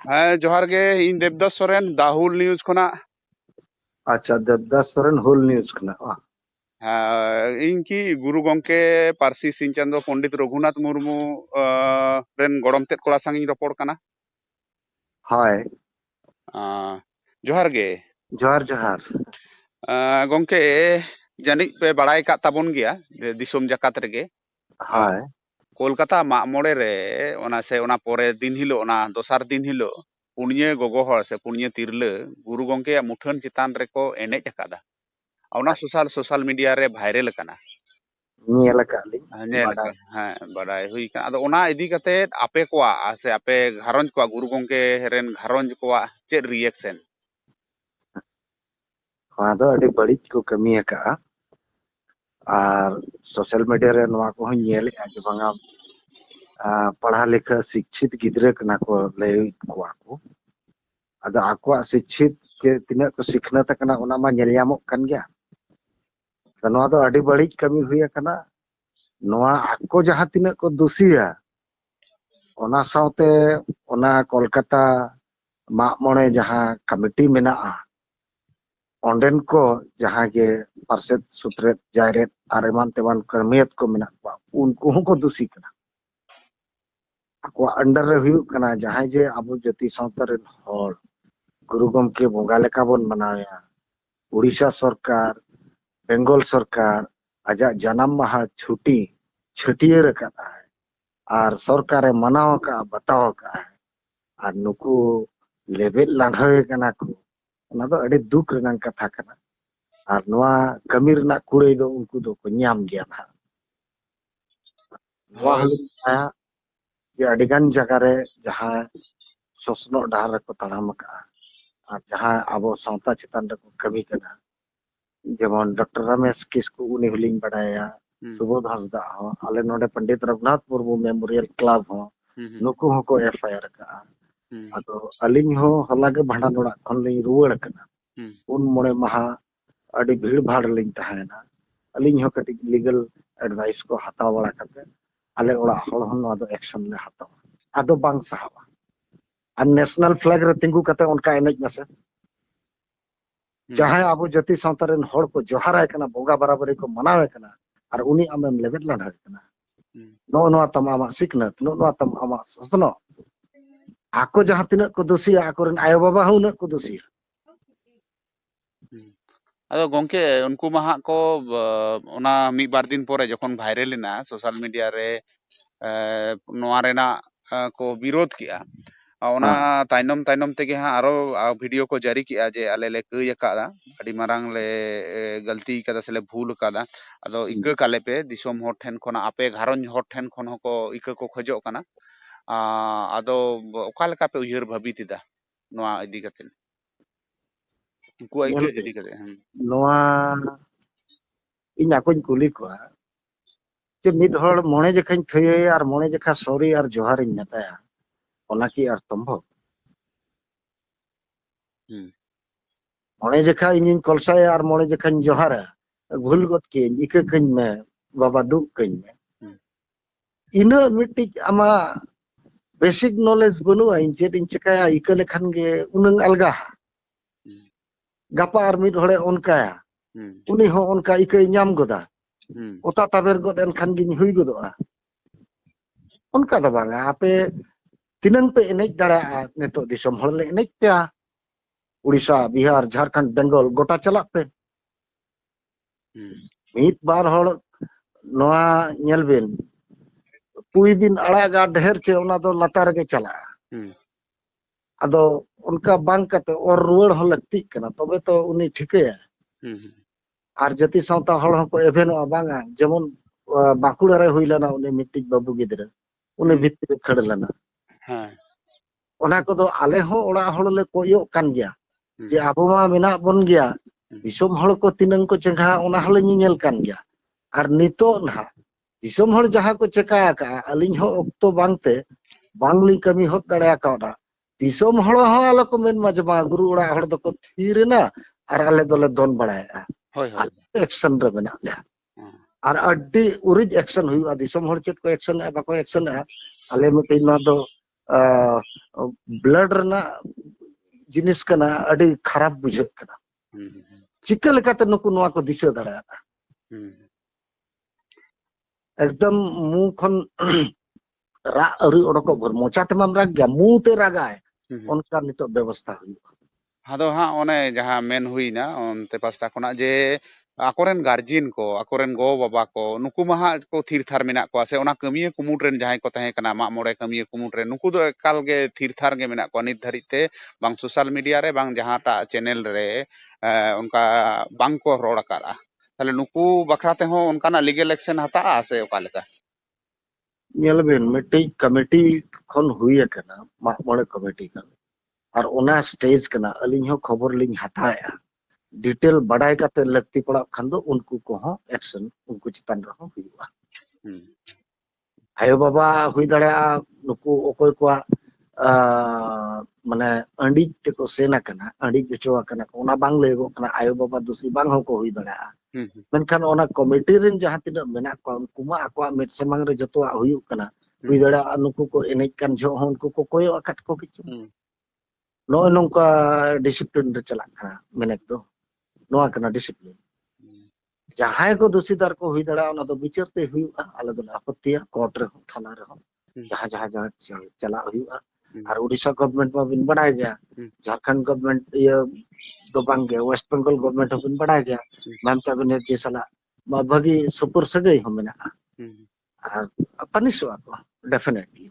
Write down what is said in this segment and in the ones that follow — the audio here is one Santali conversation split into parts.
ᱦᱮᱸ ᱡᱚᱦᱟᱨ ᱜᱮ ᱤᱧ ᱫᱮᱵᱫᱟᱥ ᱥᱚᱨᱮᱱ ᱫᱟᱦᱩᱞ ᱱᱤᱭᱩᱡ ᱠᱷᱚᱱᱟᱜ ᱟᱪᱪᱷᱟ ᱫᱮᱵᱫᱟᱥ ᱥᱚᱨᱮᱱ ᱦᱩᱞ ᱱᱤᱭᱩᱡ ᱠᱷᱚᱱᱟᱜ ᱤᱧ ᱠᱤ ᱜᱩᱨᱩ ᱜᱚᱝᱠᱮ ᱯᱟᱹᱨᱥᱤ ᱥᱤᱧ ᱪᱟᱸᱫᱳ ᱯᱚᱸᱰᱤᱛ ᱨᱚᱜᱷᱩᱱᱟᱛᱷ ᱢᱩᱨᱢᱩ ᱨᱮᱱ ᱜᱚᱲᱚᱢ ᱛᱮᱫ ᱠᱚᱲᱟ ᱥᱟᱶ ᱤᱧ ᱨᱚᱯᱚᱲ ᱠᱟᱱᱟ? ᱦᱳᱭ ᱡᱚᱦᱟᱨ ᱜᱮ ᱡᱚᱦᱟᱨ ᱡᱚᱦᱟᱨ ᱜᱚᱝᱠᱮ ᱡᱟᱹᱱᱤᱡ ᱯᱮ ᱵᱟᱲᱟᱭ ᱠᱟᱜ ᱛᱟᱵᱚᱱ ᱜᱮᱭᱟ ᱫᱤᱥᱚᱢ ᱡᱟᱠᱟᱛ ᱨᱮᱜᱮ ᱦᱳᱭ ᱠᱳᱞᱠᱟᱛᱟ ᱢᱟᱜ ᱢᱚᱬᱮ ᱨᱮ ᱚᱱᱟ ᱯᱚᱨᱮ ᱫᱤᱱ ᱦᱤᱞᱳᱜ ᱚᱱᱟ ᱫᱚᱥᱟᱨ ᱫᱤᱱ ᱦᱤᱞᱳᱜ ᱯᱩᱱᱭᱟᱹ ᱜᱚᱜᱚ ᱦᱚᱲ ᱥᱮ ᱯᱩᱱᱭᱟᱹ ᱛᱤᱨᱞᱟᱹ ᱜᱩᱨᱩ ᱜᱚᱝᱠᱮᱭᱟᱜ ᱢᱩᱴᱷᱟᱹᱱ ᱪᱮᱛᱟᱱ ᱨᱮᱠᱚ ᱮᱱᱮᱡ ᱟᱠᱟᱫᱟ। ᱚᱱᱟ ᱥᱳᱥᱟᱞ ᱢᱤᱰᱤᱭᱟ ᱨᱮ ᱵᱷᱟᱭᱨᱟᱞ ᱟᱠᱟᱱᱟ। ᱧᱮᱞ ᱟᱠᱟᱫ ᱞᱤᱧ ᱧᱮᱞ ᱵᱟᱰᱟᱭ ᱦᱮᱸ ᱵᱟᱰᱟᱭ ᱦᱩᱭ ᱟᱠᱟᱱᱟ। ᱟᱫᱚ ᱚᱱᱟ ᱤᱫᱤ ᱠᱟᱛᱮᱫ ᱟᱯᱮ ᱠᱚᱣᱟᱜ ᱥᱮ ᱟᱯᱮ ᱜᱷᱟᱨᱚᱸᱡᱽ ᱠᱚᱣᱟᱜ ᱜᱩᱨᱩ ᱜᱚᱝᱠᱮ ᱨᱮᱱ ᱜᱷᱟᱨᱚᱸᱡᱽ ᱠᱚᱣᱟᱜ ᱪᱮᱫ ᱨᱤᱭᱮᱠᱥᱮᱱ? ᱱᱚᱣᱟ ᱫᱚ ᱟᱹᱰᱤ ᱵᱟᱹᱲᱤᱡ ᱠᱚ ᱠᱟᱹᱢᱤ ᱟᱠᱟᱜᱼᱟ ᱟᱨ ᱥᱳᱥᱟᱞ ᱢᱤᱰᱤᱭᱟ ᱨᱮ ᱱᱚᱣᱟ ᱠᱚᱦᱚᱸᱧ ᱧᱮᱞᱮᱜᱼᱟ ᱡᱮ ᱵᱟᱝᱟ ᱯᱟᱲᱦᱟᱣ ᱞᱮᱠᱷᱟ ᱥᱤᱠᱪᱷᱤᱛ ᱜᱤᱫᱽᱨᱟᱹ ᱠᱟᱱᱟ ko ᱞᱟᱹᱭ ᱠᱚᱣᱟ ᱠᱚ ᱟᱫᱚ ᱟᱠᱚᱣᱟᱜ ᱥᱤᱠᱪᱷᱤᱛ ᱪᱮ ᱛᱤᱱᱟᱹᱜ ᱠᱚ ᱥᱤᱠᱷᱱᱟᱹᱛ ᱟᱠᱟᱱᱟ ᱚᱱᱟ ᱢᱟ ᱧᱮᱞ ᱧᱟᱢᱚᱜ ᱠᱟᱱ ᱜᱮᱭᱟ। ᱱᱚᱣᱟ ᱫᱚ ᱟᱹᱰᱤ ᱵᱟᱹᱲᱤᱡ ᱠᱟᱹᱢᱤ ᱦᱩᱭ ᱟᱠᱟᱱᱟ। ᱱᱚᱣᱟ ᱟᱠᱚ ᱡᱟᱦᱟᱸ ᱛᱤᱱᱟᱹᱜ ᱠᱚ ᱫᱩᱥᱤᱭᱟ ᱚᱱᱟ ᱥᱟᱶᱛᱮ ᱚᱱᱟ ᱠᱳᱞᱠᱟᱛᱟ ᱢᱟᱜ ᱢᱚᱬᱮ ᱡᱟᱦᱟᱸ ᱠᱚᱢᱤᱴᱤ ᱢᱮᱱᱟᱜᱼᱟ ᱚᱸᱰᱮᱱ ko ᱡᱟᱦᱟᱸ ᱜᱮ ᱯᱟᱨᱥᱮᱫ ᱥᱩᱛᱨᱮᱫ ᱡᱟᱭᱨᱮᱫ ᱟᱨ ᱮᱢᱟᱱ ᱛᱮᱢᱟᱱ ᱠᱟᱹᱢᱤᱭᱟᱹᱫ ko ᱢᱮᱱᱟᱜ ᱠᱚᱣᱟ ᱩᱱᱠᱩ ᱦᱚᱸᱠᱚ ᱫᱩᱥᱤ ᱠᱟᱱᱟ। ᱟᱠᱚᱣᱟᱜ ᱟᱱᱰᱟᱨ ᱨᱮ ᱦᱩᱭᱩᱜ ᱠᱟᱱᱟ ᱡᱟᱦᱟᱸᱭ ᱡᱮ ᱟᱵᱚ ᱡᱟᱹᱛᱤ ᱥᱟᱶᱛᱟ ᱨᱮᱱ ᱦᱚᱲ ᱜᱩᱨᱩ ᱜᱚᱢᱠᱮ ᱵᱚᱸᱜᱟ ᱞᱮᱠᱟ ᱵᱚᱱ ᱢᱟᱱᱟᱣᱮᱭᱟ। उड़ीसा सरकार बेंगल सरकार आजाक जन्म माहा छुट्टी छटियर अकादाय और सरकारे मनाव का बताव का और नुकु लेबेल लांघावे कना को ओना दो अड़ी दुख रनन कथा कना और नोआ कमी रना कुड़े दो उनको दो को ᱧᱟᱢ ᱜᱮᱭᱟ ना नोआ ᱦᱳᱭ हलिन आया जे अड़ीगान जगह रे जहां ससनो डाहर को तड़ाम का और जहां आबो सावता चितान रे को कमी कना जेमन डॉक्टर रमेश किस्कू उनी हलिन बडाया सुबोध हंसदा हो आले नोडे पंडित रघुनाथ मुर्मू मेमोरियल क्लब हो नुकु हको एफआईआर का अदो अलिंग हो हलागे भांडा नोड़ा खन लिंग रुवाड़ कना उन मोड़े महा अड़ी भीड़ भाड़ लिंग तहायना अलिंग हो कटी लीगल एडवाइस को हताव बड़ा करते आले ओड़ा हड़ हन नोआ दो एक्शन ले हताव अदो बांग साहबा और नेशनल फ्लैग रे तिंगु कते उनका एनेज मसे जहां आबो जति सावतारेन हड़ को जोहाराय कना बोगा बराबरी को मनावे कना और उनी आमेम लेबेट लांढाय कना नो नो तम आमा सिकनत नो नो तम आमा ससनो आको जहां तिनक को दोषिया आकोरेन आयो बाबा हो उनक को दोषिया अदो गोंके उनको महा को ओना मी बार दिन पोरे जखन भाइरल लेना सोशल मीडिया रे नोआ रेना को विरोध किया ओना ताइनम ताइनम तेगे हां आरो वीडियो को जारी किया जे आले ले कय कादा अडी मारांग ले गलती कदा से ले भूल कादा अदो इक्का काले पे दिसोम होर ठेन खना आपे घारंज होर ठेन खन हको इक्का को खजो कना अदो ओका लेका पे उयहर भाबितिदा नोआ इदी कते उनको इक्का इदी कते नोआ इन आकोñ कुली को जे मिद हड़ मोणे जखाñ थये और मोणे जखा सॉरी और जोहार इन मेताया ओना की और संभव मोणे जखा इन कलसाया और मोणे जखाñ जोहारा भूल गत के इका कñ में बाबा दुख कñ में इन मिट्टी आमा बेसिक नॉलेज बनुआ इन चेट इन चकाया इका लेखान गे उनंग अलगा गापा और मिद हड़े उनकाया उनी हो उनका इका ᱧᱟᱢ गोदा ओता ताबेर गद एन खान गिन हुई गोदोआ उनका दो बांगा आपे तिनंग पे एनेज दाड़ा नेतो दिसम हड़ ले एनेज पे उड़ीसा बिहार झारखंड बेंगल गोटा चला पे मीत बार हड़ नोआ नेल बिन पुई बिन अड़ागा ढेर चे ओना दो लतार गे चला अदो उनका बांग कते और रुवाड़ हो लगती कना तबे तो उनी ठिकया और जति सावता हड़ हको एभेनो बांगा जेमन बाकुड़ा रे हुई लना उनी मिट्टी बाबू गिदरा उनी भितर खड़ लना ओना को दो आले हो ओड़ा हड़ ले कोयो कान गया जे आबो मा मेना बन गया दिसोम हड़ को तिनंग को चंगा ओना हले ñेल कान गया और नितो ना दिसोम हड़ जहां को चेका का अलिñ हो ओक्तो बांगते बांगली कमी होत दड़या काडा दिसोम हड़ हो आलो को मेन मा जमा गुरु ओड़ा हड़ दो को थीरना और आले दोले दोन बड़ाया एक्शन रे मेना ले और अड्डी उरिज एक्शन हुआ दिसोम हड़ चेत को एक्शन है बाको एक्शन है आले मते नो दो ब्लड रना जिनिस कना अड़ी खराब बुझे कना चिका लेकाते नुकु नोआ को दिशा दाड़ा एकदम मुंह खन रा अरी ओडको भर मोचा तमाम राग गया मुंह ते रागाय उनका नितो व्यवस्था हुई ᱟᱫᱚ ᱦᱟᱸᱜ ᱚᱱᱮ ᱡᱟᱦᱟᱸ ᱢᱮᱱ ᱦᱩᱭᱱᱟ ᱚᱱᱛᱮ ᱯᱟᱥᱴᱟ ᱠᱷᱚᱱᱟᱜ ᱡᱮ ᱟᱠᱚᱨᱮᱱ ᱜᱟᱨᱡᱤᱱ ᱠᱚ ᱟᱠᱚᱨᱮᱱ ᱜᱚ ᱵᱟᱵᱟ ᱠᱚ ᱱᱩᱠᱩ ᱢᱟ ᱦᱟᱸᱜ ᱠᱚ ᱛᱷᱤᱨ ᱛᱷᱟᱨ ᱢᱮᱱᱟᱜ ᱠᱚᱣᱟ ᱥᱮ ᱚᱱᱟ ᱠᱟᱹᱢᱤᱭᱟᱹ ᱠᱩᱢᱩᱴ ᱨᱮᱱ ᱡᱟᱦᱟᱸᱭ ᱠᱚ ᱛᱟᱦᱮᱸ ᱠᱟᱱᱟ ᱢᱟᱜ ᱢᱚᱬᱮ ᱠᱟᱹᱢᱤᱭᱟᱹ ᱠᱩᱢᱩᱴ ᱨᱮ ᱱᱩᱠᱩ ᱫᱚ ᱮᱠᱟᱞ ᱜᱮ ᱛᱷᱤᱨ ᱛᱷᱟᱨ ᱜᱮ ᱢᱮᱱᱟᱜ ᱠᱚᱣᱟ ᱱᱤᱛ ᱫᱷᱟᱹᱨᱤᱡ ᱛᱮ ᱵᱟᱝ ᱥᱳᱥᱟᱞ ᱢᱤᱰᱤᱭᱟ ᱨᱮ ᱵᱟᱝ ᱡᱟᱦᱟᱸᱴᱟᱜ ᱪᱮᱱᱮᱞ ᱨᱮ ᱚᱱᱠᱟ ᱵᱟᱝ ᱠᱚ ᱨᱚᱲ ᱟᱠᱟᱫᱼᱟ ᱛᱟᱦᱞᱮ ᱱᱩᱠᱩ ᱵᱟᱠᱷᱨᱟ ᱛᱮᱦᱚᱸ ᱚᱱᱠᱟᱱᱟᱜ ᱞᱤᱜᱮᱞ ᱮᱠᱥᱮᱱ ᱦᱟᱛᱟᱜᱼᱟ ᱥᱮ ᱚᱠᱟ ᱞᱮᱠᱟᱧᱮᱞᱵᱮᱱ ᱢᱤᱫᱴᱤᱡ ᱠᱚᱢᱤᱴᱤ ᱠᱷᱚᱱ ᱦᱩᱭ ᱟᱠᱟᱱᱟ ᱢᱟᱜ ᱢᱚᱬᱮ ᱠᱚᱢᱤᱴᱤ ᱠᱟᱱᱟ और ओना स्टेज कना अलिंग हो खबर लिंग हताया डिटेल बड़ाई काते लगती पड़ा खान दो उनको को हो एक्शन उनको चितान रहो हुआ आयो बाबा हुई दड़या नुकु ओकोय को माने अंडी ते को सेना कना अंडी जचोआ कना ओना बांग लेगो कना आयो बाबा दूसरी बांग हो को हुई दड़या मेनखान ओना कमिटी रिन जहां तिना मेना को उनको मा आको मेट समंग रे जतोआ हुई कना हुई दड़या नुकु को एनेज कान जो हो उनको को कोयो अकट को किचु नो नोंका डिसिप्लिन रे चला कना मेनेक दो नोआ कना डिसिप्लिन जहां को दोषीदार को हुई दड़ा ओना दो विचार ते हुआ आले दो आपत्तिया कोर्ट रे थाना रे जहां जहां जहां चला हुआ और उड़ीसा गवर्नमेंट में बिन बढ़ाया गया झारखंड गवर्नमेंट ये दो बांग गया वेस्ट बंगाल गवर्नमेंट बिन बढ़ाया गया ममता बनर्जी सला भागी सुपुर सगई हो मेना और पनिशवा को डेफिनेटली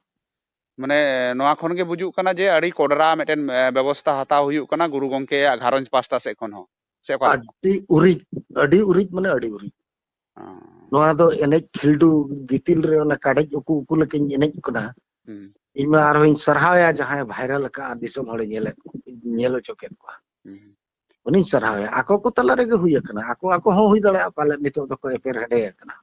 माने नोआ खन के बुजुक कना जे अड़ी कोडरा मेटेन व्यवस्था हताव हुयुक कना गुरु गंके घारंज पास्टा से खन हो से ओका अड़ी उरिज माने अड़ी उरिज नोआ दो एनेज खिल्डू गितिल रे ओना काडेज उकु उकु लेकिन एनेज कना इमा आरो इन सरहाया जहां वायरल का दिसम हळे नेलो चोकेन को उनी सरहाया आको को तला रे हुई कना आको आको हो हुई दड़ा पाले नितो दो को एपेर हेडे कना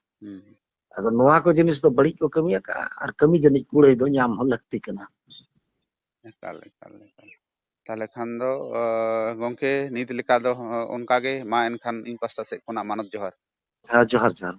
अगर नोआ को जिनिस तो बड़ी को कमी का और कमी जनी कुड़े दो ᱧᱟᱢ हो लगती कना एकाल एकाल एकाल ताले खान दो गंके नीत लिका दो उनका गे मा एनखान इन पास्टा से कोना मानव जोहर हाँ जोहर जोहर